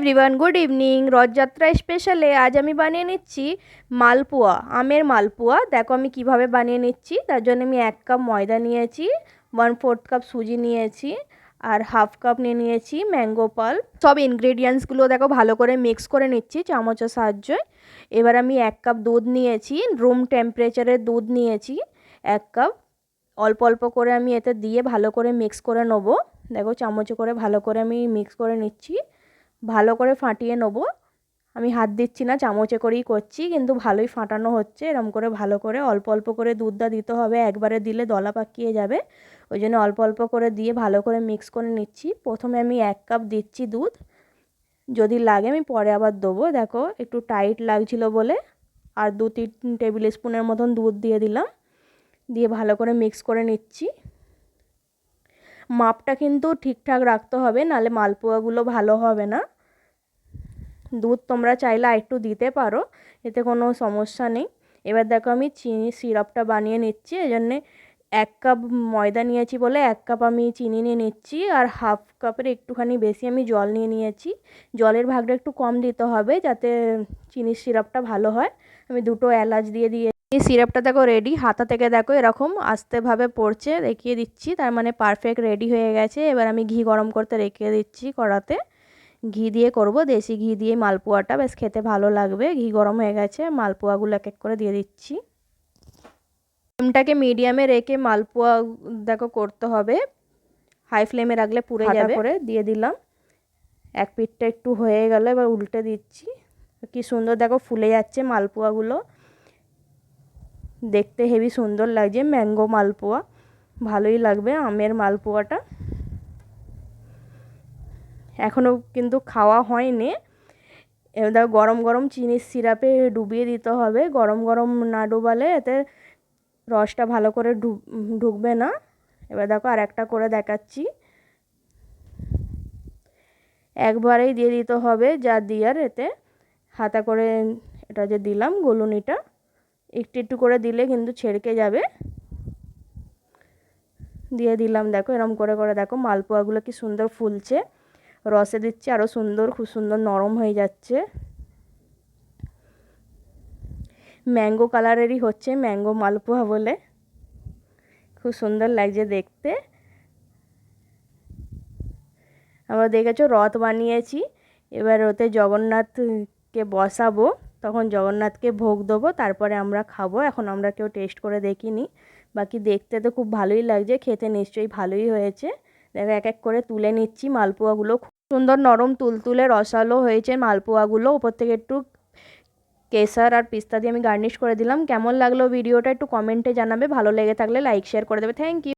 Everyone, good evening. Rath Yatra স্পেশালে আজ আমি বানিয়ে নিচ্ছি মালপোয়া, আমের মালপোয়া। দেখো আমি কিভাবে বানিয়ে নিচ্ছি। তার জন্য আমি 1 কাপ ময়দা নিয়েছি, 1/4 কাপ সুজি নিয়েছি, আর হাফ কাপ নিয়ে নিয়েছি ম্যাঙ্গো পাল্প। সব ইনগ্রেডিয়েন্টসগুলো দেখো ভালো করে মিক্স করে নিচ্ছি চামচের সাহায্যে। এবার আমি 1 কাপ দুধ নিয়েছি, রুম টেম্পারেচারের দুধ নিয়েছি 1 কাপ। অল্প অল্প করে আমি এতে দিয়ে ভালো করে মিক্স করে নেবো। দেখো চামচে করে ভালো করে আমি মিক্স করে নিচ্ছি, ভালো করে ফাটিয়ে নেব। আমি হাত দিচ্ছি না, চামচে করেই করছি, কিন্তু ভালোই ফাটানো হচ্ছে। এরকম করে ভালো করে অল্প অল্প করে দুধটা দিতে হবে, একবারে দিলে দলা পাকিয়ে যাবে। ওই জন্য অল্প অল্প করে দিয়ে ভালো করে মিক্স করে নিচ্ছি। প্রথমে আমি 1 কাপ দিচ্ছি দুধ, যদি লাগে আমি পরে আবার দেবো। দেখো একটু টাইট লাগছিল বলে আর 2-3 টেবিল স্পুনের মতন দুধ দিয়ে দিলাম, দিয়ে ভালো করে মিক্স করে নিচ্ছি। মাপটা কিন্তু ঠিকঠাক রাখতে হবে, নাহলে মালপোয়াগুলো ভালো হবে না। দুধ তোমরা চাইলে একটু দিতে পারো, এতে কোনো সমস্যা নেই। এবার দেখো আমি চিনি সিরাপটা বানিয়ে নিচ্ছি। এই জন্যে 1 কাপ ময়দা নিয়েছি বলে 1 কাপ আমি চিনি নিয়ে নিচ্ছি, আর হাফ কাপের একটুখানি বেশি আমি জল নিয়ে নিয়েছি। জলের ভাগটা একটু কম দিতে হবে যাতে চিনির সিরাপটা ভালো হয়। আমি 2টো এলাচ দিয়ে এই সিরাপটা দেখো রেডি। হাতা থেকে দেখো এরকম আস্তেভাবে পড়ছে, দেখিয়ে দিচ্ছি, তার মানে পারফেক্ট রেডি হয়ে গেছে। এবার আমি ঘি গরম করতে রেখে দিচ্ছি কড়াতে। ঘি দিয়ে করব, দেশি ঘি দিয়ে মালপোয়াটা, বেশ খেতে ভালো লাগবে। ঘি গরম হয়ে গেছে, মালপোয়াগুলো এক এক করে দিয়ে দিচ্ছি। ফ্লেমটাকে মিডিয়ামে রেখে মালপোয়া দেখো করতে হবে, হাই ফ্লেমে রাখলে পুড়ে যাবে। করে দিয়ে দিলাম, এক পিঠটা একটু হয়ে গেল, এবার উল্টে দিচ্ছি। কি সুন্দর দেখো ফুলে যাচ্ছে মালপোয়াগুলো, দেখতে হেভি সুন্দর লাগছে। ম্যাঙ্গো মালপোয়া, ভালোই লাগবে আমের মালপোয়াটা। এখনও কিন্তু খাওয়া হয়নি। এবার দেখো গরম গরম চিনির সিরাপে ডুবিয়ে দিতে হবে। গরম গরম না ডুবালে এতে রসটা ভালো করে ঢুকবে না। এবার দেখো আর একটা করে দেখাচ্ছি। একবারেই দিয়ে দিতে হবে যা দিয়ার, এতে হাতা করে এটা যে দিলাম গোলুনিটা, একটু একটু করে দিলে কিন্তু ছেড়কে যাবে। দিয়ে দিলাম, দেখো এরম করে করে দেখো মালপোয়াগুলো কি সুন্দর ফুলছে। রসে দিচ্ছি আরও সুন্দর, খুব সুন্দর নরম হয়ে যাচ্ছে। ম্যাঙ্গো কালারেরই হচ্ছে, ম্যাঙ্গো মালপোয়া বলে খুব সুন্দর লাগছে দেখতে। আমরা দেখেছো রথ বানিয়েছি, এবার ওতে জগন্নাথকে বসাবো, তখন জগন্নাথকে ভোগ দেবো, তারপরে আমরা খাবো। এখন আমরা কেউ টেস্ট করে দেখিনি, বাকি দেখতে তো খুব ভালোই লাগছে, খেতে নিশ্চয়ই ভালোই হয়েছে। দেখো এক এক করে তুলে নিচ্ছি মালপোয়াগুলো, খুব সুন্দর নরম তুলতুলে রসালো হয়েছে মালপোয়াগুলো। ওপর থেকে একটু কেশর আর পিস্তা দিয়ে আমি গার্নিশ করে দিলাম। কেমন লাগলো ভিডিওটা একটু কমেন্টে জানাবে, ভালো লেগে থাকলে লাইক শেয়ার করে দেবে। Thank you.